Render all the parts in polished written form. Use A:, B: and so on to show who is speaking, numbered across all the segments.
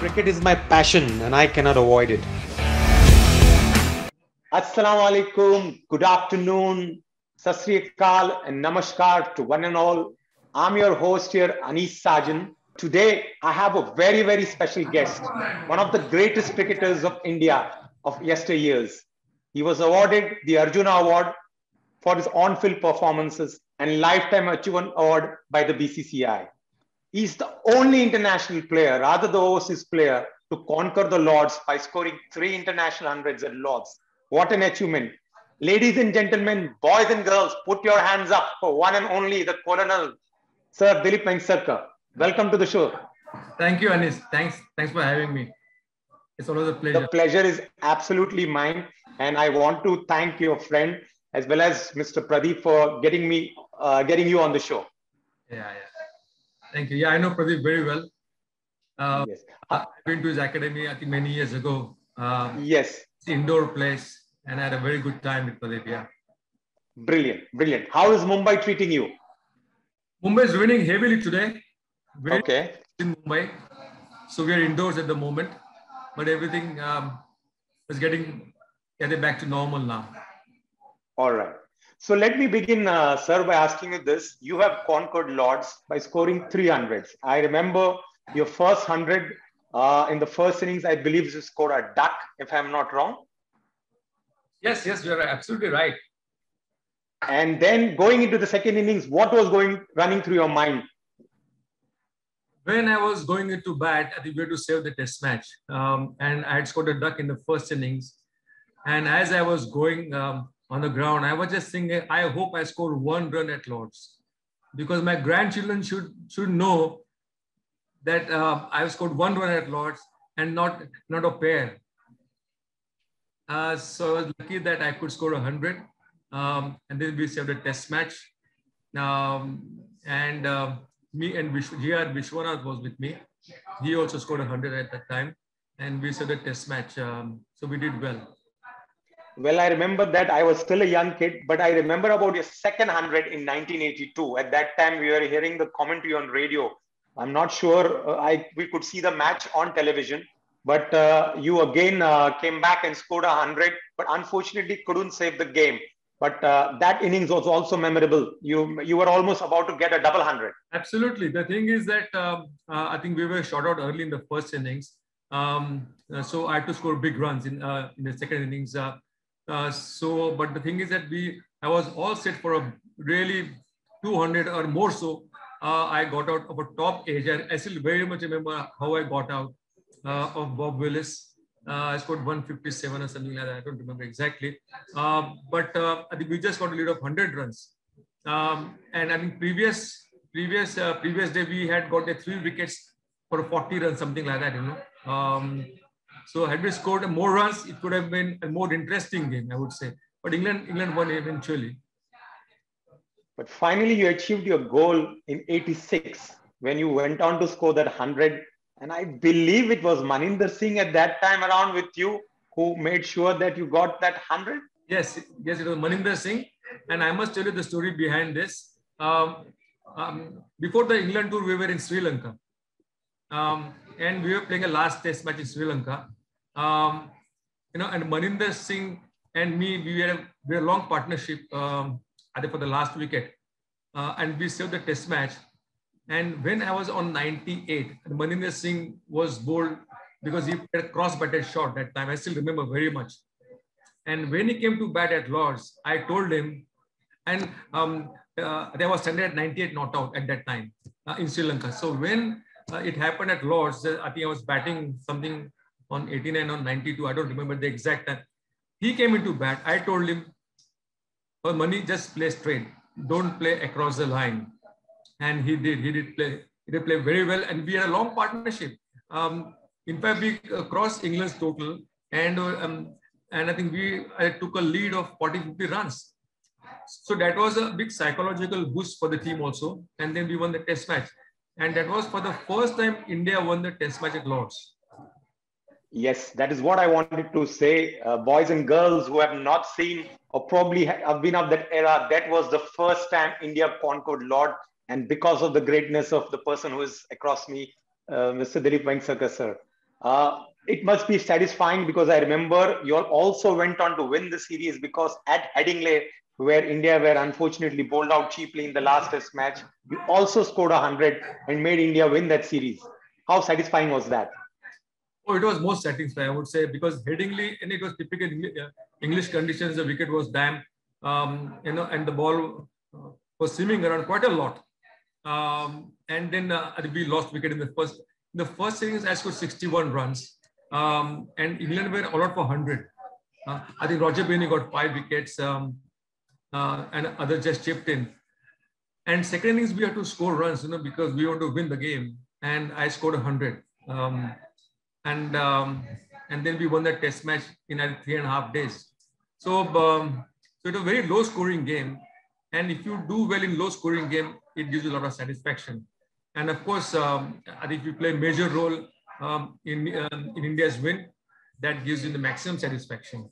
A: Cricket is my passion and I cannot avoid it.
B: Assalamu alaikum, good afternoon, Sat Sri Akal and Namaskar to one and all. I'm your host here, Anis Sajan. Today, I have a very, very special guest, one of the greatest cricketers of India of yesteryears. He was awarded the Arjuna Award for his on-field performances and Lifetime Achievement Award by the BCCI. He's the only international player, rather the overseas player, to conquer the Lords by scoring 3 international hundreds at Lords. What an achievement. Ladies and gentlemen, boys and girls, put your hands up for one and only the Colonel, Sir Dilip Vengsarkar. Welcome to the show.
C: Thank you, Anis. Thanks for having me. It's always a pleasure.
B: The pleasure is absolutely mine. And I want to thank your friend as well as Mr. Pradeep for getting you on the show.
C: Yeah. Thank you. Yeah, I know Pradeep very well.
B: Yes.
C: I've been to his academy, I think, many years ago.
B: Yes.
C: It's an indoor place, and I had a very good time with Pradeep. Yeah.
B: Brilliant. How is Mumbai treating you?
C: Mumbai is winning heavily today.
B: Okay.
C: In Mumbai, so we are indoors at the moment, but everything is getting back to normal now.
B: All right. So let me begin, sir, by asking you this. You have conquered Lords by scoring 300s. I remember your first 100 in the first innings, I believe you scored a duck, if I'm not wrong.
C: Yes, you're absolutely right.
B: And then going into the second innings, what was running through your mind?
C: When I was going into bat, I think we had to save the test match. And I had scored a duck in the first innings. And as I was going on the ground, I was just thinking, I hope I score 1 run at Lords, because my grandchildren should know that I've scored 1 run at Lords and not a pair. So I was lucky that I could score 100, and then we saved a test match. Me and G.R. Vishwanath was with me. He also scored 100 at that time, and we saved a test match. So we did well.
B: Well, I remember that I was still a young kid, but I remember about your second 100 in 1982. At that time, we were hearing the commentary on radio. I'm not sure we could see the match on television, but you again came back and scored 100, but unfortunately couldn't save the game. But that innings was also memorable. You were almost about to get a double 100.
C: Absolutely. The thing is that I think we were shot out early in the first innings. So I had to score big runs in the second innings. But the thing is that I was all set for a really 200 or more. So I got out of a top age. I still very much remember how I got out of Bob Willis. I scored 157 or something like that. I don't remember exactly. But I think we just got a lead of 100 runs. And I think previous day we had got 3 wickets for 40 runs, something like that. So had we scored more runs, it could have been a more interesting game, I would say. But England won eventually.
B: But finally, you achieved your goal in 86 when you went on to score that 100. And I believe it was Maninder Singh at that time around with you who made sure that you got that 100.
C: Yes, it was Maninder Singh. And I must tell you the story behind this. Before the England tour, we were in Sri Lanka. And we were playing a last test match in Sri Lanka. And Maninder Singh and me, we had a long partnership I think for the last wicket. And we saved the test match. And when I was on 98, Maninder Singh was bowled because he had a cross-batted shot that time. I still remember very much. And when he came to bat at Lords, I told him, and there was standard at 98 not out at that time in Sri Lanka. So when it happened at Lords, I think I was batting something on 89 or 92. I don't remember the exact time. He came into bat. I told him, "Oh, Mani, just play straight. Don't play across the line." And he did. He did play very well. And we had a long partnership. In fact, we crossed England's total. And I think I took a lead of 40-50 runs. So that was a big psychological boost for the team also. And then we won the test match. And that was for the first time India won the test match at Lords.
B: Yes, that is what I wanted to say. Boys and girls who have not seen or probably have been of that era, that was the first time India conquered Lords. And because of the greatness of the person who is across me, Mr. Dilip Vengsarkar, sir. It must be satisfying because I remember you all also went on to win the series because at Headingley, where India were unfortunately bowled out cheaply in the last test match, you also scored 100 and made India win that series. How satisfying was that?
C: Oh, it was most satisfying, I would say, because Headingley, and it was typical English conditions. The wicket was damp, and the ball was swimming around quite a lot. And then we lost wicket in the first. In the first innings, I scored 61 runs, and England were all out for 100. I think Roger Binny got 5 wickets, and others just chipped in. And second innings, we had to score runs, because we want to win the game. And I scored 100. And then we won that test match in 3.5 days. So it was a very low scoring game. And if you do well in low scoring game, it gives you a lot of satisfaction. And of course, I think if you play a major role in India's win, that gives you the maximum satisfaction.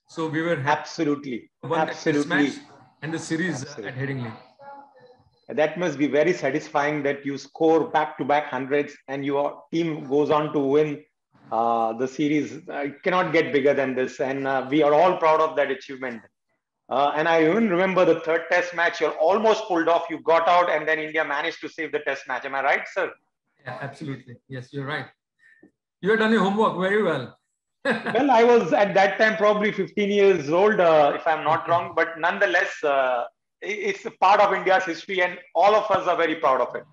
C: So we were
B: absolutely
C: won that test match and the series at Headingley.
B: That must be very satisfying that you score back-to-back hundreds and your team goes on to win the series. It cannot get bigger than this, and we are all proud of that achievement. And I even remember the third test match, you're almost pulled off, you got out, and then India managed to save the test match. Am I right, sir?
C: Yeah, absolutely. Yes, you're right. You have done your homework very well.
B: Well, I was at that time probably 15 years old, if I'm not wrong, but nonetheless, it's a part of India's history and all of us are very proud of it.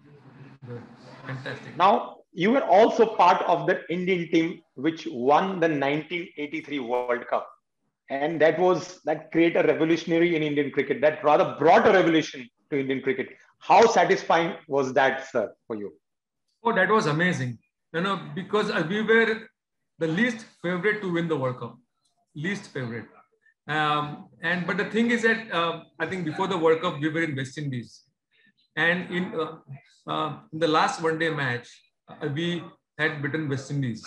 C: Good. Fantastic.
B: Now, you were also part of the Indian team which won the 1983 World Cup. And that created a revolutionary in Indian cricket, that rather brought a revolution to Indian cricket. How satisfying was that, sir, for you?
C: Oh, that was amazing. Because we were the least favorite to win the World Cup. Least favorite. But the thing is that I think before the World Cup, we were in West Indies. And in the last one-day match, we had beaten West Indies.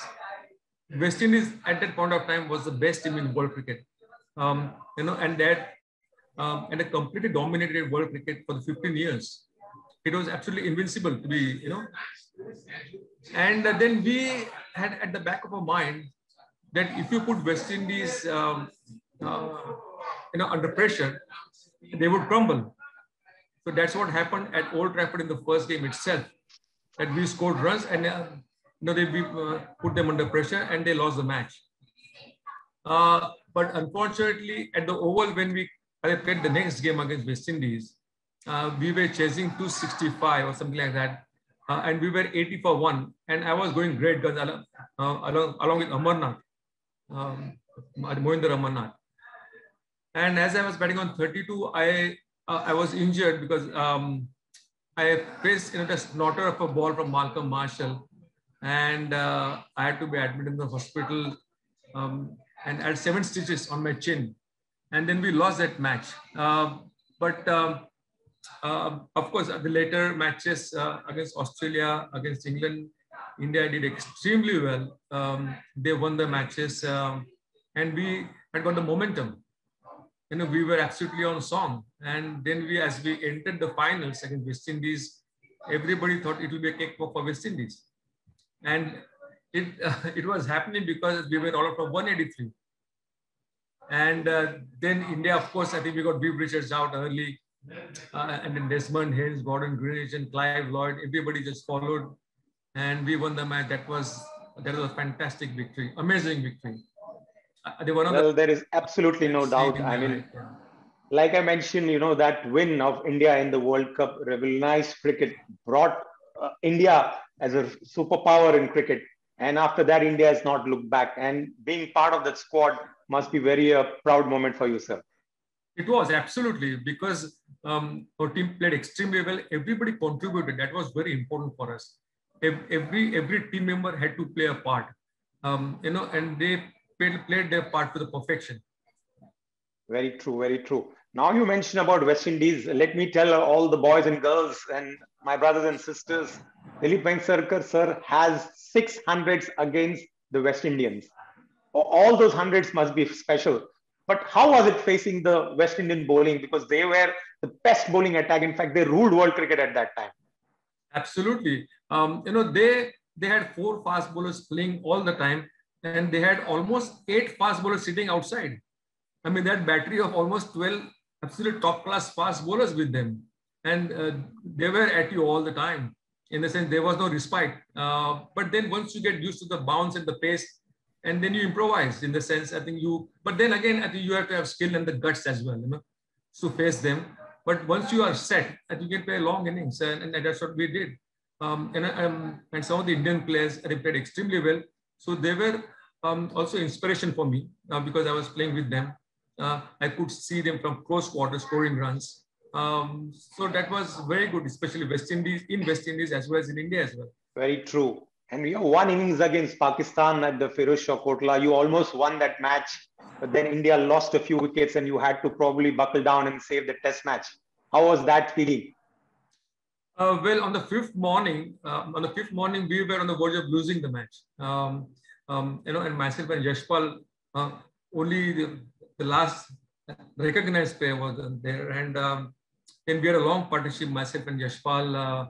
C: West Indies at that point of time was the best team in world cricket. And a completely dominated world cricket for the 15 years. It was absolutely invincible to be, And then we had at the back of our mind that if you put West Indies, under pressure, they would crumble. So that's what happened at Old Trafford in the first game itself. That we scored runs and we put them under pressure and they lost the match. But unfortunately, at the Oval, when we played the next game against West Indies, we were chasing 265 or something like that. And we were 80 for 1. And I was going great guns along with Amarnath, Mohinder Amarnath. And as I was batting on 32, I was injured because I faced the snorter of a ball from Malcolm Marshall. And I had to be admitted in the hospital and I had 7 stitches on my chin. And then we lost that match. But of course, the later matches against Australia, against England, India did extremely well. They won the matches and we had got the momentum. We were absolutely on song. And then as we entered the finals against West Indies, everybody thought it will be a cakewalk for West Indies. And it was happening because we were all out of 183. And then India, of course, I think we got Viv Richards out early. And then Desmond Haynes, Gordon Greenidge, and Clive Lloyd, everybody just followed. And we won the match. That was a fantastic victory, amazing victory.
B: There is absolutely no doubt. I mean, like I mentioned, that win of India in the World Cup revolutionized cricket, brought India as a superpower in cricket. And after that, India has not looked back. And being part of that squad must be very proud moment for you, sir.
C: It was absolutely, because our team played extremely well. Everybody contributed. That was very important for us. Every team member had to play a part, and they played their part to the perfection.
B: Very true, very true. Now you mentioned about West Indies. Let me tell all the boys and girls and my brothers and sisters, Dilip Vengsarkar sir has 600s against the West Indians. All those hundreds must be special. But how was it facing the West Indian bowling? Because they were the best bowling attack. In fact, they ruled world cricket at that time.
C: Absolutely. They they had 4 fast bowlers playing all the time, and they had almost 8 fast bowlers sitting outside. I mean, that battery of almost 12 absolute top-class fast bowlers with them, and they were at you all the time. In the sense, there was no respite. But then once you get used to the bounce and the pace, and then you improvise. In the sense, I think you. But then again, I think you have to have skill and the guts as well, to face them. But once you are set, I think you can play long innings, and that's what we did. And some of the Indian players played extremely well. So they were also inspiration for me because I was playing with them. I could see them from close quarters scoring runs. So that was very good, especially West Indies as well as in India as well.
B: Very true. And you won innings against Pakistan at the Firozshah Kotla. You almost won that match, but then India lost a few wickets and you had to probably buckle down and save the test match. How was that feeling?
C: Well, on the fifth morning, we were on the verge of losing the match. And myself and Yashpal, only the last recognized player was there, and we had a long partnership, myself and Yashpal,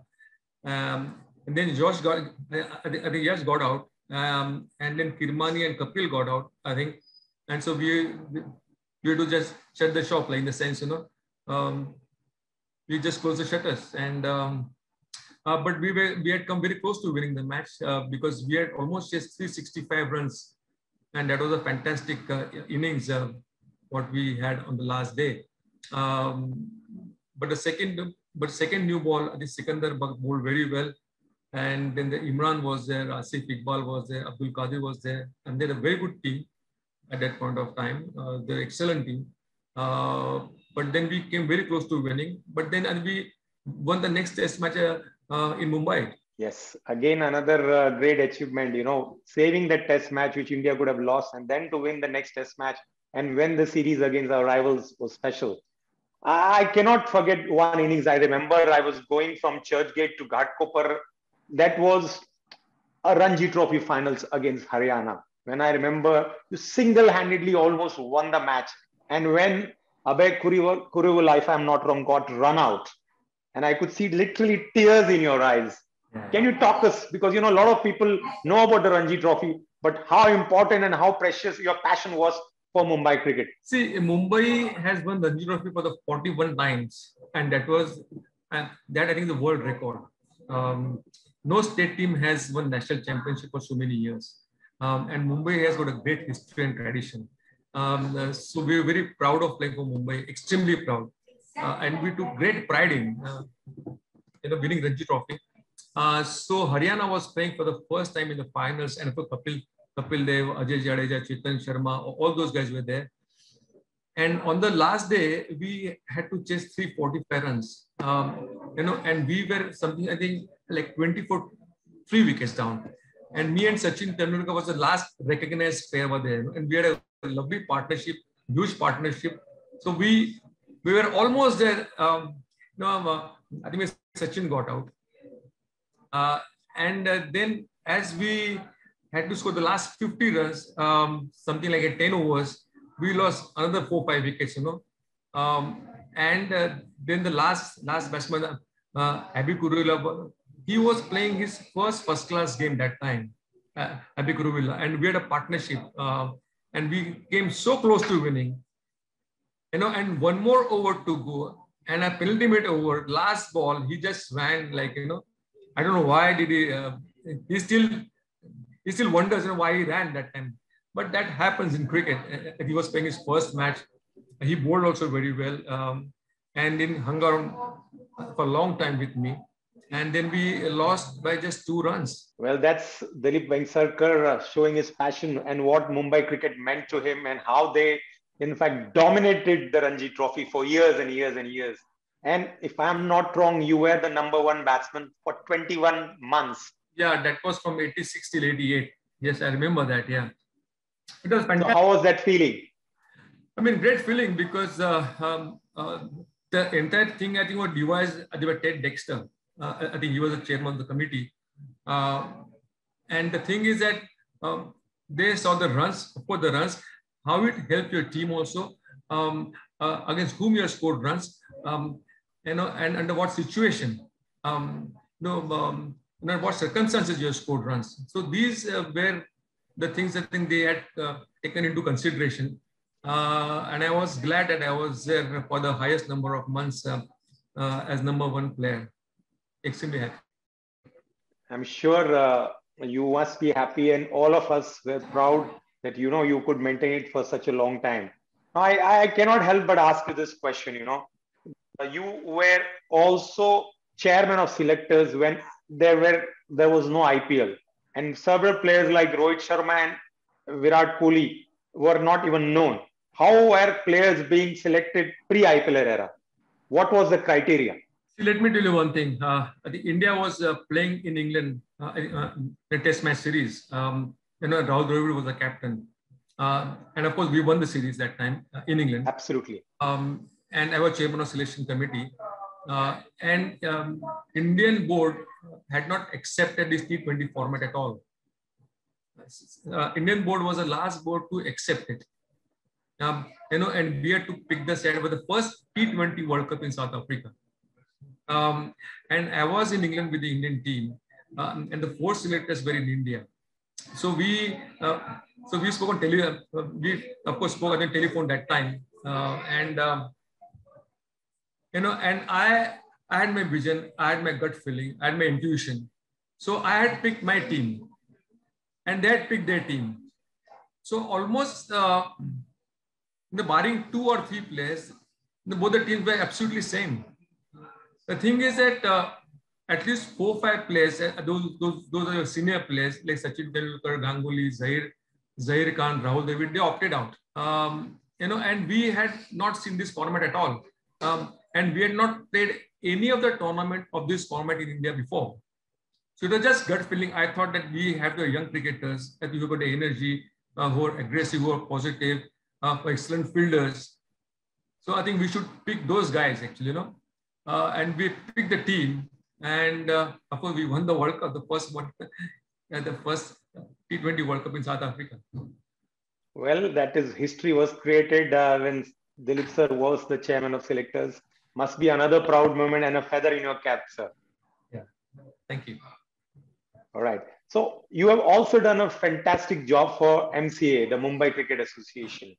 C: and then Josh got, I think Yash got out, and then Kirmani and Kapil got out, I think, and so we had to just shut the shop, like in the sense, we just closed the shutters, and but we had come very close to winning the match because we had almost just 365 runs, and that was a fantastic innings what we had on the last day. But the second new ball, I think Sikandar bowled very well, and then the Imran was there, Asif Iqbal was there, Abdul Qadir was there, and they had a very good team at that point of time. They're an excellent team. But then we came very close to winning. But then we won the next test match in Mumbai.
B: Yes, again another great achievement. Saving that test match which India could have lost, and then to win the next test match and win the series against our rivals was special. I cannot forget one innings. I remember I was going from Churchgate to Ghatkopar. That was a Ranji Trophy finals against Haryana. When I remember, you single-handedly almost won the match. And when Abhay Kuriwala, if I'm not wrong, got run out, and I could see literally tears in your eyes. Can you talk us? Because, a lot of people know about the Ranji Trophy, but how important and how precious your passion was for Mumbai cricket.
C: See, Mumbai has won the Ranji Trophy for the 41 times, and that I think the world record. No state team has won national championship for so many years, and Mumbai has got a great history and tradition. So we're very proud of playing for Mumbai, extremely proud, and we took great pride in winning Ranji Trophy. So Haryana was playing for the first time in the finals, and for Kapil Dev, Ajay Jadeja, Chetan Sharma, all those guys were there. And on the last day, we had to chase 345 runs, and we were something, I think, like 3 wickets down. And me and Sachin Tendulkar was the last recognized player over there, and we had a lovely partnership, huge partnership. So we were almost there. I think Sachin got out, and then as we had to score the last 50 runs, something like a 10 overs, we lost another 4-5 wickets. And then the last batsman, Abhay Kuriwala, he was playing his first-class game that time, Abhay Kuriwala, and we had a partnership. And we came so close to winning, and one more over to go, and a penultimate over, last ball, he just ran like, I don't know why did he still wonders why he ran that time. But that happens in cricket. He was playing his first match. He bowled also very well, and then hung around for a long time with me. And then we lost by just 2 runs.
B: Well, that's Dilip Vengsarkar showing his passion and what Mumbai cricket meant to him, and how they, in fact, dominated the Ranji Trophy for years and years and years. And if I'm not wrong, you were the #1 batsman for 21 months.
C: Yeah, that was from 86 till 88. Yes, I remember that. Yeah. It was fantastic.
B: So how was that feeling?
C: I mean, great feeling, because the entire thing, I think, was devised by Ted Dexter. I think he was the chairman of the committee. And the thing is that they saw the runs, of course, the runs, how it helped your team also, against whom you have scored runs, and under what situation. what circumstances you have scored runs. So these were the things I think they had taken into consideration. And I was glad that I was there for the highest number of months as #1 player. Extremely happy.
B: I'm sure you must be happy, and all of us were proud that you could maintain it for such a long time. I cannot help but ask you this question. You were also chairman of selectors when there was no IPL, and several players like Rohit Sharma and Virat Kohli were not even known. How were players being selected pre-IPL era? What was the criteria?
C: See, let me tell you one thing. I think India was playing in England the Test match series. Rahul Dravid was the captain, and of course we won the series that time in England.
B: Absolutely.
C: And I was chairman of selection committee. And Indian board had not accepted this T20 format at all. Indian board was the last board to accept it. And we had to pick the side for the first T20 World Cup in South Africa. And I was in England with the Indian team, and the 4 selectors were in India. So we spoke on telephone. We of course spoke on the telephone that time, and I had my vision, I had my gut feeling, I had my intuition. So I had picked my team, and they had picked their team. So almost barring 2 or 3 players, both the teams were absolutely same. The thing is that at least 4 or 5 players, those are your senior players like Sachin Tendulkar, Ganguly, Zaheer Khan, Rahul Dravid, they opted out. And we had not seen this format at all. And we had not played any of the tournament of this format in India before. So it was just gut feeling. I thought that we have the young cricketers, that we have got the energy, who are aggressive, who are positive, excellent fielders. So I think we should pick those guys actually, and we picked the team, and of course we won the World Cup, the first one, the first T20 World Cup in South Africa.
B: Well, that is, history was created when Dilip sir was the chairman of selectors. Must be another proud moment and a feather in your cap, sir.
C: Yeah, thank you.
B: All right. So you have also done a fantastic job for MCA, the Mumbai Cricket Association,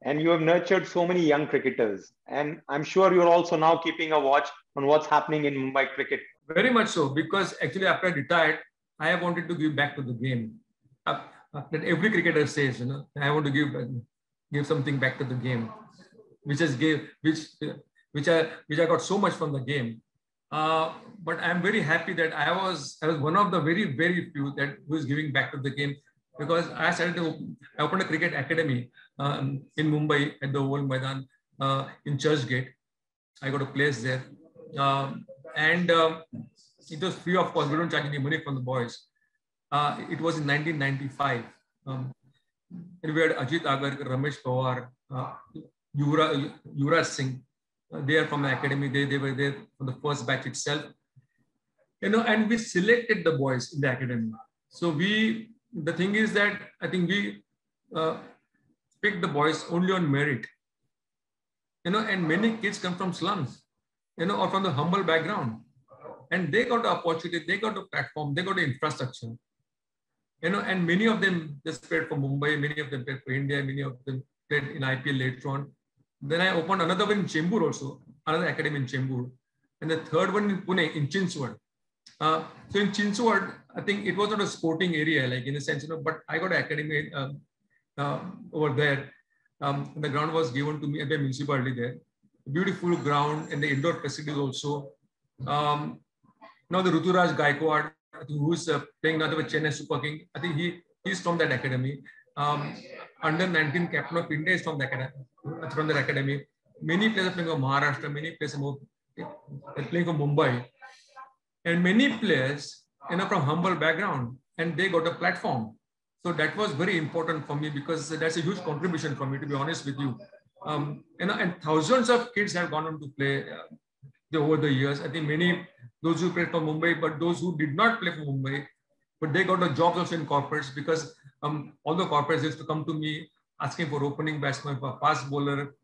B: and you have nurtured so many young cricketers. And I'm sure you're also now keeping a watch on what's happening in Mumbai cricket.
C: Very much so, because actually after I retired, I wanted to give back to the game. That every cricketer says, I want to give something back to the game, which I got so much from the game. But I'm very happy that I was one of the very, very few that was giving back to the game, because I opened a cricket academy in Mumbai at the Oval Maidan in Churchgate. I got a place there, and it was free of cost. We don't charge any money from the boys. It was in 1995. And we had Ajit Agarkar, Ramesh Pawar, Yuvraj Singh. They are from the academy. They were there for the first batch itself. And we selected the boys in the academy. So the thing is that I think we picked the boys only on merit. And many kids come from slums, or from the humble background. And they got the opportunity, they got the platform, they got the infrastructure. And many of them just played for Mumbai, many of them played for India, many of them played in IPL later on. Then I opened another one in Chembur also, another academy in Chembur. And the third one in Pune, in Chinswad. So in Chinswad, I think it was not a sporting area, like in a sense, but I got an academy over there. The ground was given to me at the municipality there. Beautiful ground, and the indoor facilities also. Now the Ruturaj Gaikwad, who is playing now with Chennai Super King, I think he's from that academy. Under 19 captain of India is from the academy. Many players are playing for Maharashtra, many players are playing for Mumbai, and many players from humble background, and they got a platform. So that was very important for me, because that's a huge contribution for me, to be honest with you. And thousands of kids have gone on to play over the years. I think many, those who played for Mumbai, but those who did not play for Mumbai, but they got the jobs also in corporates, because all the corporates used to come to me asking for opening batsmen, for fast bowler,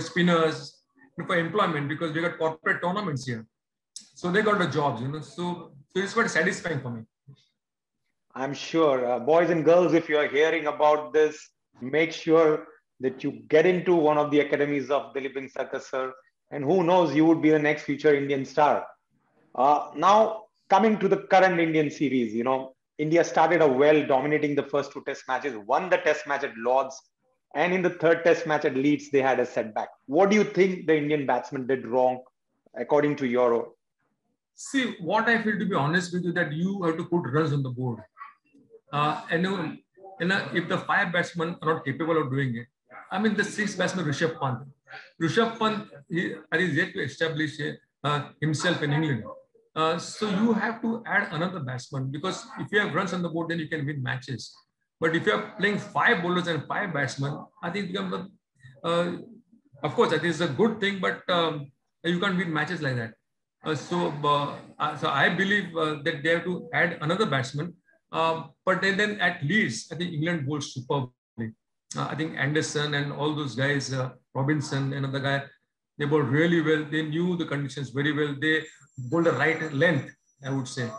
C: spinners, for employment, because we got corporate tournaments here. So they got the jobs, So it's quite satisfying for me.
B: I'm sure. Boys and girls, if you're hearing about this, make sure that you get into one of the academies of Dilip Sarkar sir. And who knows, you would be the next future Indian star. Now, coming to the current Indian series, India started well, dominating the first two test matches, won the test match at Lord's, and in the third test match at Leeds, they had a setback. What do you think the Indian batsmen did wrong, according to your?
C: See, what I feel, to be honest with you, that you have to put runs on the board. If the 5 batsmen are not capable of doing it, I mean, the 6th batsman, Rishabh Pant. Rishabh Pant, he is yet to establish himself in England. So you have to add another batsman, because if you have runs on the board, then you can win matches. But if you are playing 5 bowlers and 5 batsmen, I think of course, that is a good thing, but you can't win matches like that. So I believe that they have to add another batsman. But then at least, I think England bowled superbly. I think Anderson and all those guys, Robinson, another guy, they bowled really well. They knew the conditions very well. They bowled the right length, I would say.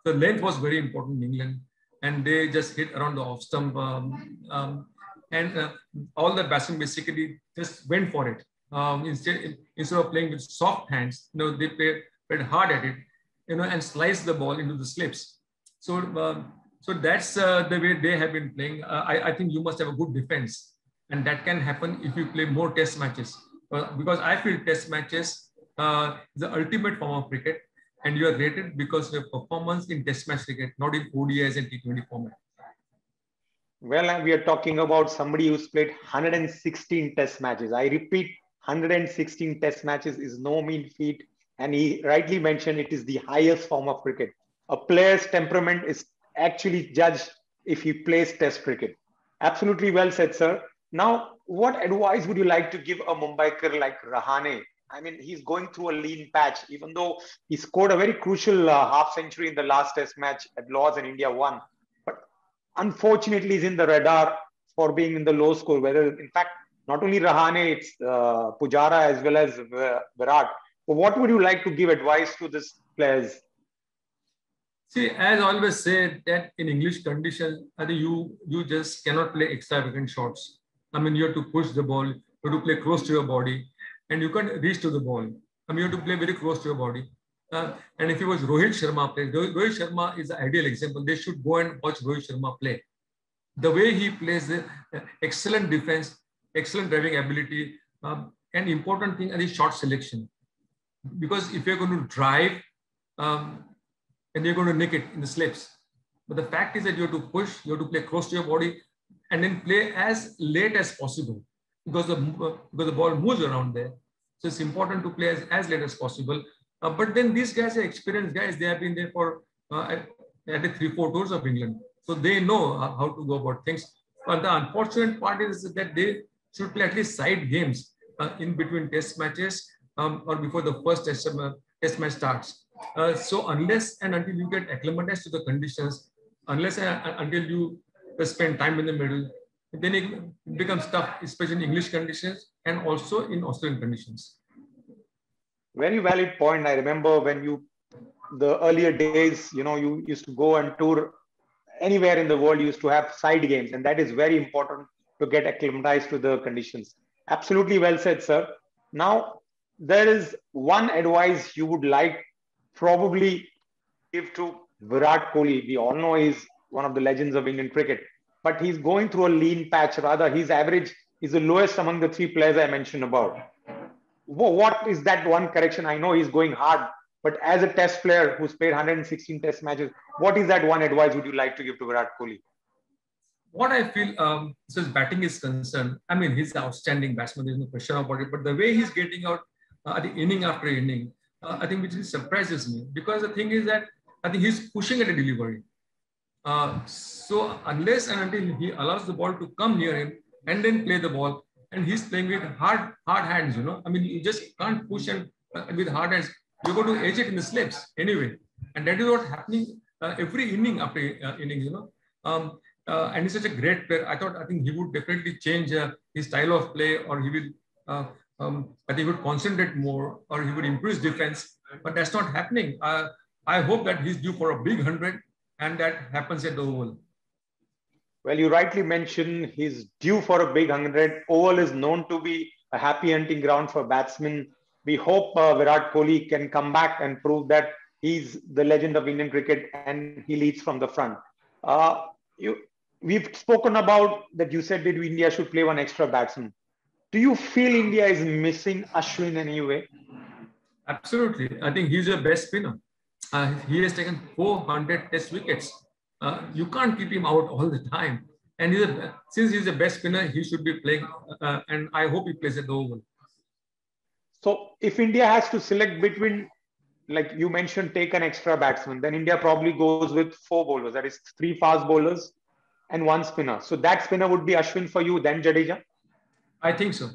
C: The length was very important in England, and they just hit around the off stump. All the batsmen basically just went for it. Instead of playing with soft hands, they played hard at it, and sliced the ball into the slips. So that's the way they have been playing. I think you must have a good defense, and that can happen if you play more test matches. Because I feel test matches is the ultimate form of cricket, and you are rated because of your performance in test match cricket, not in ODIs and T20 format.
B: Well, we are talking about somebody who's played 116 test matches. I repeat, 116 test matches is no mean feat. And he rightly mentioned it is the highest form of cricket. A player's temperament is actually judged if he plays test cricket. Absolutely well said, sir. Now, what advice would you like to give a Mumbaiker like Rahane? I mean, he's going through a lean patch, even though he scored a very crucial half century in the last test match at Lord's and India won. But unfortunately, he's in the radar for being in the low score. Whether, in fact, not only Rahane, it's Pujara as well as Virat. So what would you like to give advice to these players?
C: See, as I always say, that in English conditions, I think you just cannot play extravagant shots. I mean, you have to push the ball, you have to play close to your body, and you can't reach to the ball. I mean, you have to play very close to your body. And if it was Rohit Sharma plays, Rohit Sharma is the ideal example. They should go and watch Rohit Sharma play. The way he plays, excellent defense, excellent driving ability, and important thing is shot selection. Because if you're going to drive, and you're going to nick it in the slips. But the fact is that you have to push, you have to play close to your body, and then play as late as possible, because the ball moves around there. So it's important to play as late as possible. But then these guys are experienced guys. They have been there for at the 3-4 tours of England. So they know how to go about things. But the unfortunate part is that they should play at least side games in between test matches or before the first test match starts. So unless and until you get acclimatized to the conditions, unless and until you spend time in the middle, then it becomes tough, especially in English conditions and also in Australian conditions.
B: Very valid point. I remember when the earlier days, you used to go and tour anywhere in the world, you used to have side games, and that is very important to get acclimatized to the conditions. Absolutely well said, sir. Now, there is one advice you would like probably give to Virat Kohli. We all know he's one of the legends of Indian cricket, but he's going through a lean patch. Rather, his average is the lowest among the 3 players I mentioned about. What is that one correction? I know he's going hard, but as a test player who's played 116 test matches, what is that one advice would you like to give to Virat Kohli?
C: What I feel, so as batting is concerned, I mean, he's an outstanding batsman, there's no question about it, but the way he's getting out the inning after inning, I think which surprises me, because the thing is that I think he's pushing at a delivery. So unless and until he allows the ball to come near him and then play the ball, and he's playing with hard hands, I mean, you just can't push and with hard hands. You're going to edge it in the slips anyway, and that is what's happening every inning after innings, and he's such a great player. I think he would definitely change his style of play, or he will. I think he would concentrate more, or he would improve his defense. but that's not happening. I hope that he's due for a big 100 and that happens at the Oval.
B: Well, you rightly mentioned he's due for a big 100. Oval is known to be a happy hunting ground for batsmen. We hope Virat Kohli can come back and prove that he's the legend of Indian cricket and he leads from the front. We've spoken about that. You said that India should play one extra batsman. Do you feel India is missing Ashwin in any way?
C: Absolutely. I think he's the best spinner. He has taken 400 test wickets. You can't keep him out all the time. And since he's the best spinner, he should be playing. And I hope he plays at the Oval.
B: So if India has to select between, like you mentioned, take an extra batsman, then India probably goes with 4 bowlers. That is 3 fast bowlers and 1 spinner. So that spinner would be Ashwin for you, then Jadeja?
C: I think so,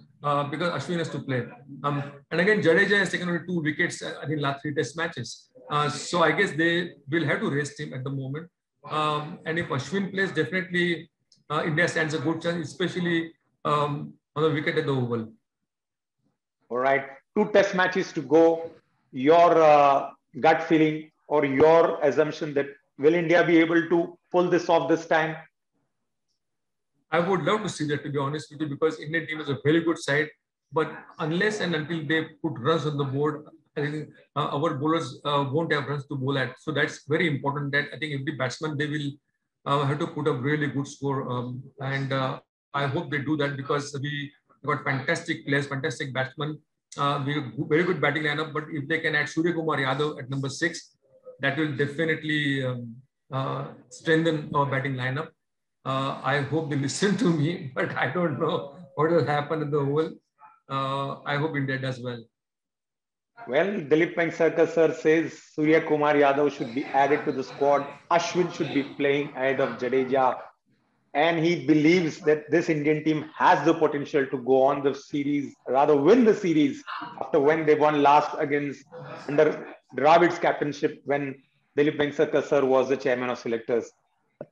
C: because Ashwin has to play. And again, Jadeja has taken only 2 wickets, I think, last 3 test matches. So I guess they will have to rest him at the moment. And if Ashwin plays, definitely India stands a good chance, especially on the wicket at the Oval.
B: All right. 2 test matches to go. Your gut feeling or your assumption that will India be able to pull this off this time?
C: I would love to see that, to be honest with you, because Indian team is a very good side. But unless and until they put runs on the board, I think our bowlers won't have runs to bowl at. So that's very important. That I think every batsman, they will have to put up really good score. And I hope they do that, because we got fantastic players, fantastic batsmen. We have very good batting lineup. But if they can add Surya Kumar Yadav at number 6, that will definitely strengthen our batting lineup. I hope they listen to me, but I don't know what will happen in the Oval. I hope India does well.
B: Well, Dilip Vengsarkar sir says Surya Kumar Yadav should be added to the squad. Ashwin should be playing ahead of Jadeja. And he believes that this Indian team has the potential to go on the series, rather win the series after when they won last against under Dravid's captainship when Dilip Vengsarkar sir was the chairman of selectors.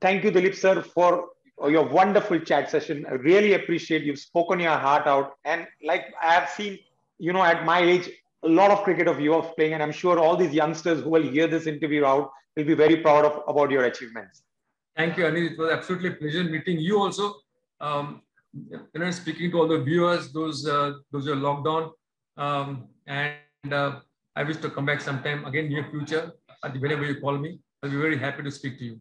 B: Thank you, Dilip sir, for your wonderful chat session. I really appreciate you've spoken your heart out. And like I have seen, you know, at my age, a lot of cricket of yours playing, and I'm sure all these youngsters who will hear this interview out will be very proud of about your achievements.
C: Thank you, Anish. It was absolutely a pleasure meeting you also. Speaking to all the viewers, those are locked down. I wish to come back sometime again near future. Whenever you call me, I'll be very happy to speak to you.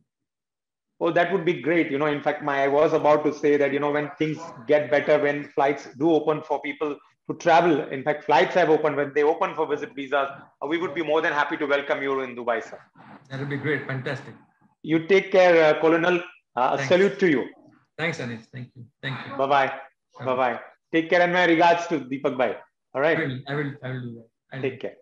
B: Oh, that would be great. You know, in fact, I was about to say that, you know, when things get better, when flights do open for people to travel, in fact, flights have opened, when they open for visit visas, we would be more than happy to welcome you in Dubai, sir.
C: That would be great. Fantastic.
B: You take care, Colonel. Salute to you.
C: Thanks, Anish. Thank you. Thank you.
B: Bye-bye. Bye-bye. Take care, and my regards to Deepak Bhai. All right.
C: I will do that.
B: Take care.